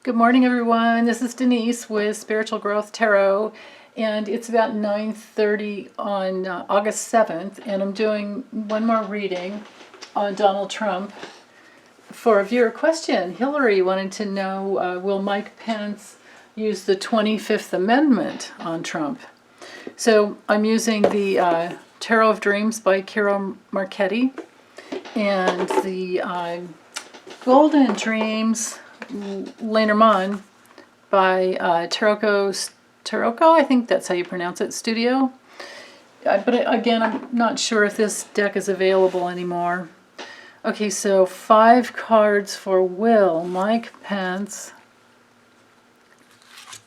Good morning, everyone. This is Denise with Spiritual Growth Tarot, and it's about 9:30 on August 7th, and I'm doing one more reading on Donald Trump. For a viewer question, Hillary wanted to know, will Mike Pence use the 25th Amendment on Trump? So I'm using the Tarot of Dreams by Ciro Marchetti and the Golden Dreams LeNormand by Tarocco, I think that's how you pronounce it, Studio. But again, I'm not sure if this deck is available anymore. Okay, so 5 cards for will Mike Pence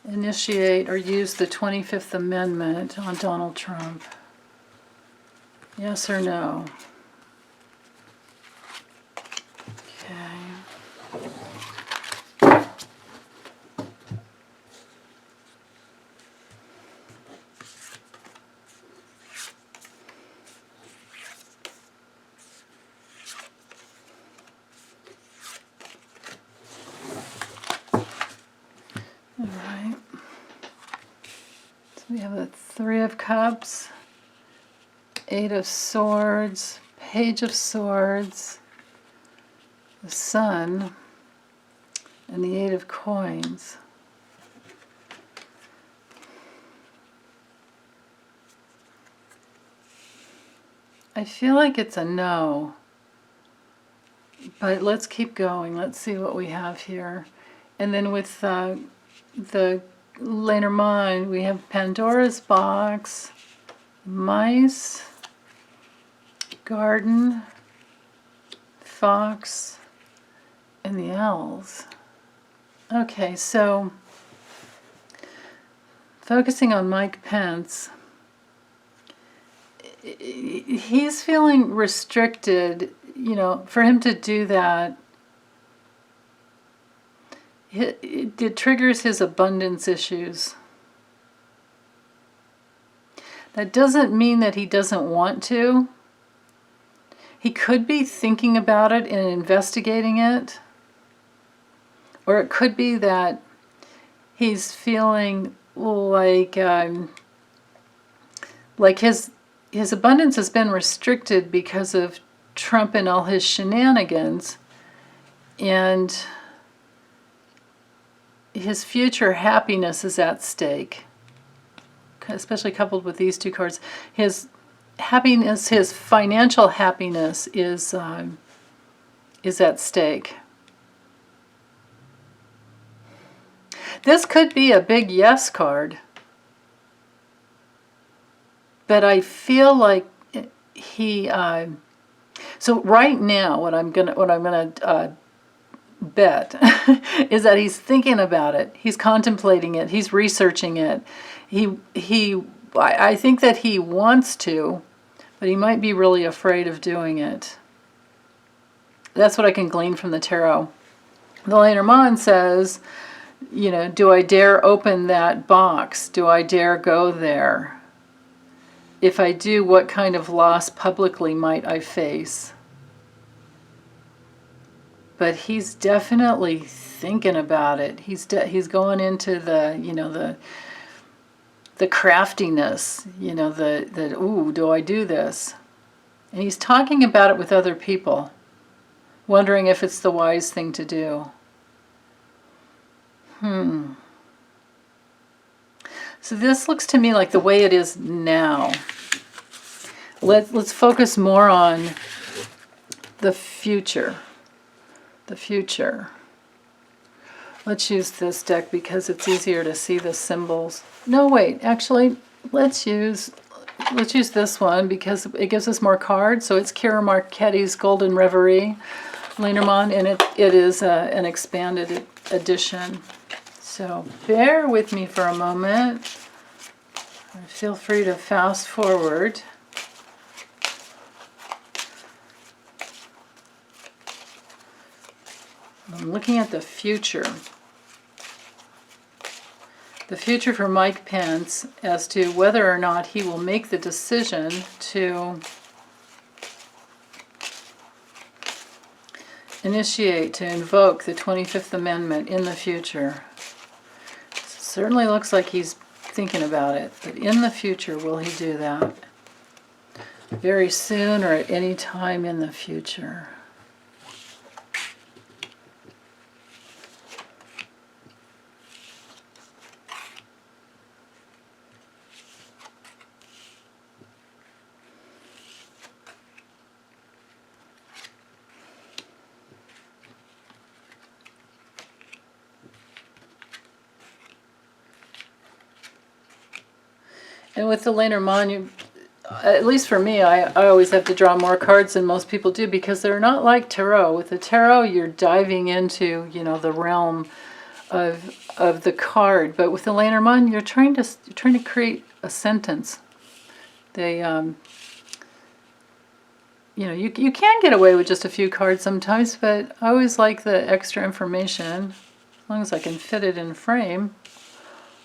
initiate or use the 25th Amendment on Donald Trump? Yes or no? Okay. Alright, so we have the 3 of Cups, 8 of Swords, Page of Swords, the Sun, and the 8 of Coins. I feel like it's a no, but let's keep going. Let's see what we have here. And then with the LeNormand, we have Pandora's Box, Mice, Garden, Fox, and the Owls. Okay, so focusing on Mike Pence, he's feeling restricted, you know, for him to do that. It triggers his abundance issues. That doesn't mean that he doesn't want to. He could be thinking about it and investigating it. Or it could be that he's feeling like his abundance has been restricted because of Trump and all his shenanigans. And his future happiness is at stake, especially coupled with these 2 cards. His happiness, his financial happiness is at stake. This could be a big yes card, but I feel like he. So right now, what I'm gonna bet is that he's thinking about it, he's contemplating it, he's researching it. I think that he wants to, but he might be really afraid of doing it. That's what I can glean from the tarot. The LeNormand says, you know, do I dare open that box? Do I dare go there? If I do, what kind of loss publicly might I face? But he's definitely thinking about it. He's going into the, you know, the craftiness, you know, ooh, do I do this? And he's talking about it with other people, wondering if it's the wise thing to do. So this looks to me like the way it is now. Let's focus more on the future. The future. Let's use this deck because it's easier to see the symbols. No, wait, actually, let's use this one because it gives us more cards. So it's Ciro Marchetti's Golden Reverie, LeNormand, and it is an expanded edition. So bear with me for a moment. Feel free to fast forward. I'm looking at the future. The future for Mike Pence as to whether or not he will make the decision to initiate, to invoke the 25th Amendment in the future? Certainly looks like he's thinking about it, but in the future, will he do that? Very soon or at any time in the future? And with the LeNormand, at least for me, I always have to draw more cards than most people do because they're not like Tarot. With the Tarot, you're diving into, you know, the realm of the card. But with the LeNormand, you're trying to create a sentence. They, you know, you can get away with just a few cards sometimes, but I always like the extra information. As long as I can fit it in frame,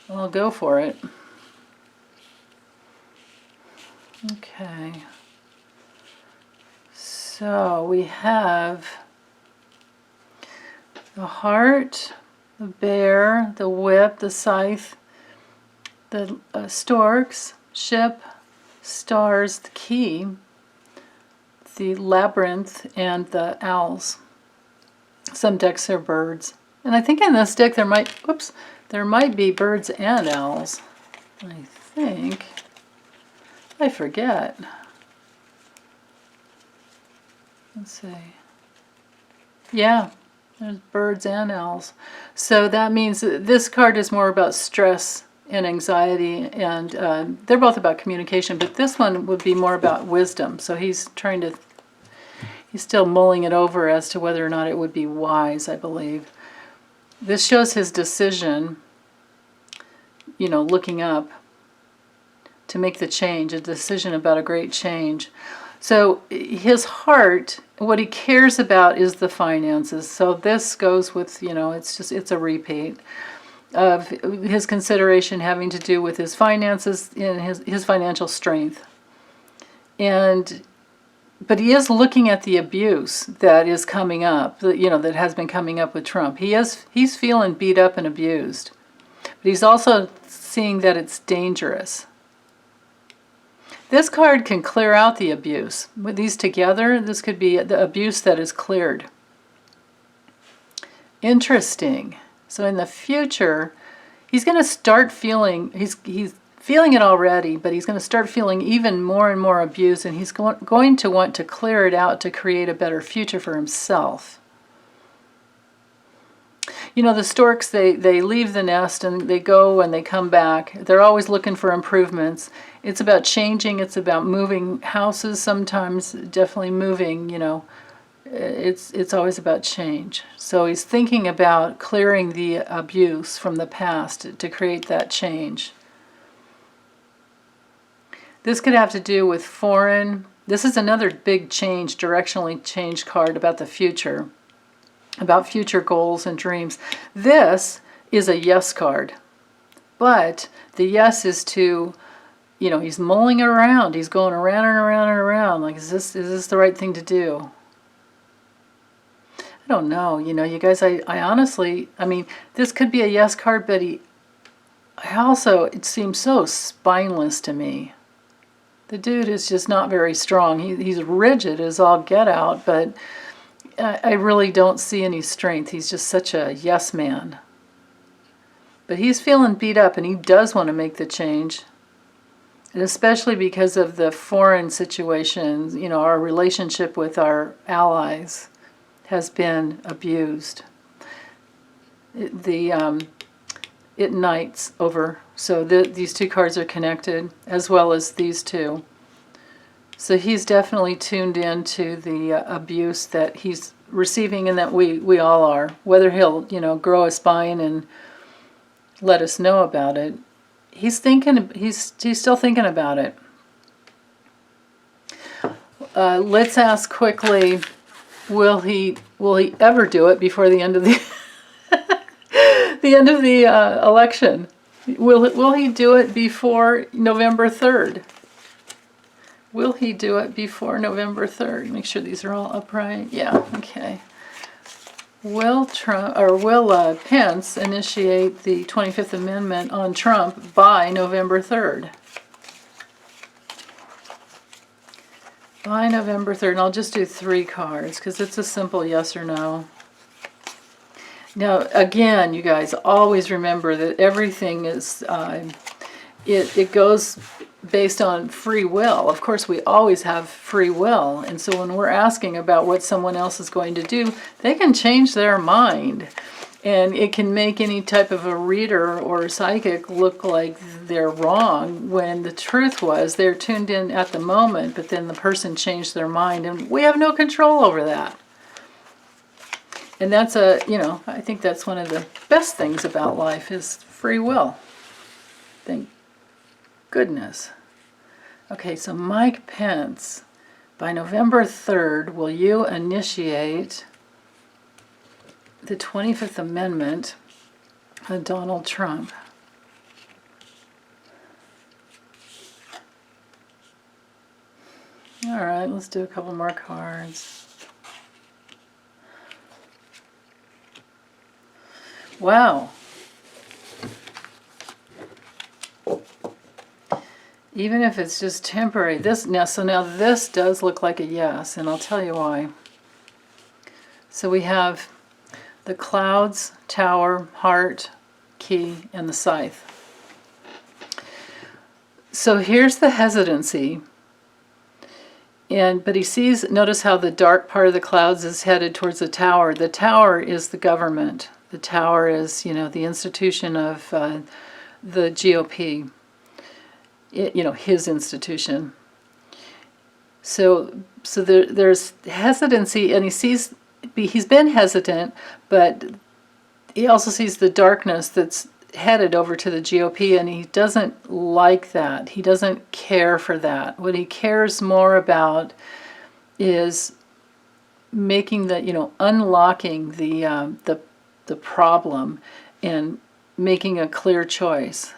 I'll go for it. Okay, so we have the heart, the bear, the whip, the scythe, the storks, ship, stars, the key, the labyrinth, and the owls. Some decks are birds. And I think in this deck there might be birds and owls. I think. I forget. Let's see. Yeah, there's birds and owls. So that means that this card is more about stress and anxiety, and they're both about communication, but this one would be more about wisdom. So he's still mulling it over as to whether or not it would be wise, I believe. This shows his decision, you know, looking up to make the change, a decision about a great change. So his heart, what he cares about is the finances. So this goes with, you know, it's a repeat of his consideration having to do with his finances and his financial strength. But he is looking at the abuse that is coming up, you know, that has been coming up with Trump. He's feeling beat up and abused. But he's also seeing that it's dangerous. This card can clear out the abuse. With these together, this could be the abuse that is cleared. Interesting. So in the future, he's going to start feeling, he's feeling it already, but he's going to start feeling even more and more abuse, and he's going to want to clear it out to create a better future for himself. You know, the storks, they leave the nest and they go and they come back. They're always looking for improvements. It's about changing. It's about moving houses sometimes, definitely moving, you know. It's always about change. So he's thinking about clearing the abuse from the past to create that change. This could have to do with foreign. This is another big change, directionally changed card about the future. About future goals and dreams. This is a yes card, but the yes is to, you know, he's mulling it around. He's going around and around and around. Like, is this the right thing to do? I don't know. You know, you guys, I honestly, I mean, this could be a yes card, but it seems so spineless to me. The dude is just not very strong. He's rigid as all get out, but I really don't see any strength. He's just such a yes man. But he's feeling beat up, and he does want to make the change. And especially because of the foreign situation, you know, our relationship with our allies has been abused. It knights over. So these two cards are connected, as well as these two. So he's definitely tuned into the abuse that he's receiving, and that we all are. Whether he'll, you know, grow a spine and let us know about it, he's still thinking about it. Let's ask quickly: will he ever do it before the end of the election? Will he do it before November 3rd? Will he do it before November 3rd? Make sure these are all upright. Yeah, okay. Will Pence initiate the 25th Amendment on Trump by November 3rd? By November 3rd, and I'll just do 3 cards because it's a simple yes or no. Now, again, you guys, always remember that everything is, it goes based on free will. Of course, we always have free will. And so when we're asking about what someone else is going to do, they can change their mind. And it can make any type of a reader or psychic look like they're wrong when the truth was they're tuned in at the moment, but then the person changed their mind. And we have no control over that. And that's I think that's one of the best things about life is free will. Thank goodness. Okay, so Mike Pence, by November 3rd, will you initiate the 25th Amendment on Donald Trump? All right, let's do a couple more cards. Wow. Even if it's just temporary. Now this does look like a yes, and I'll tell you why. So we have the clouds, tower, heart, key, and the scythe. So here's the hesitancy. But he sees, notice how the dark part of the clouds is headed towards the tower. The tower is the government. The tower is, the institution of the GOP. His institution. So there's hesitancy, and he's been hesitant, but he also sees the darkness that's headed over to the GOP, and he doesn't like that. He doesn't care for that. What he cares more about is making unlocking the problem and making a clear choice.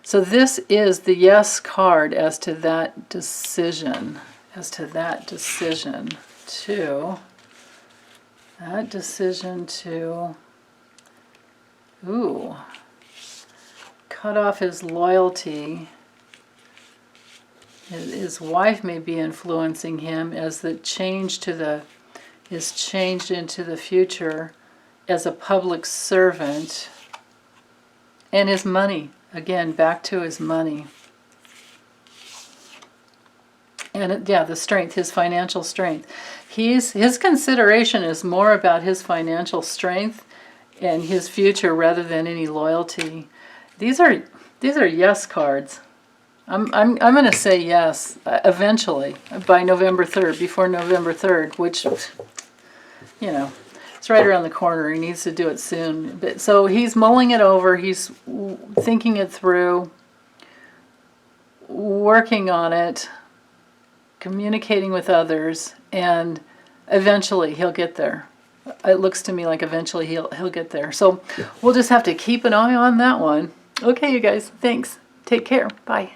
So this is the yes card as to that decision. Cut off his loyalty. His wife may be influencing him as the change is changed into the future as a public servant. And his money. Again, back to his money. And the strength, his financial strength. His consideration is more about his financial strength and his future rather than any loyalty. These are yes cards. I'm going to say yes eventually by November 3rd, before November 3rd, which it's right around the corner. He needs to do it soon. But, so he's mulling it over. He's thinking it through, working on it, communicating with others, and eventually he'll get there. It looks to me like eventually he'll get there. So we'll just have to keep an eye on that one. Okay, you guys. Thanks. Take care. Bye.